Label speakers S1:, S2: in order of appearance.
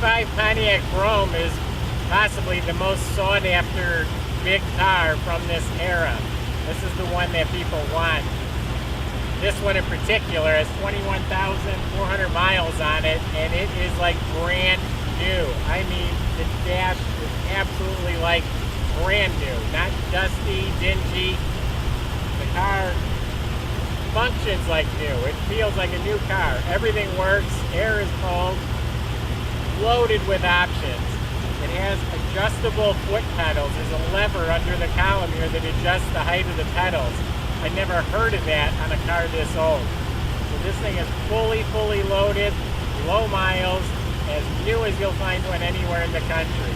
S1: '85 Pontiac Brougham is possibly the most sought after big car from this era. This is the one that people want. This one in particular has 21,400 miles on it, and it is like brand new. I mean, the dash is absolutely like brand new, not dusty, dingy. The car functions like new. It feels like a new car. Everything works, air is cold, loaded with options. It has adjustable foot pedals. There's a lever under the column here that adjusts the height of the pedals. I never heard of that on a car this old. So this thing is fully loaded, low miles, as new as you'll find one anywhere in the country.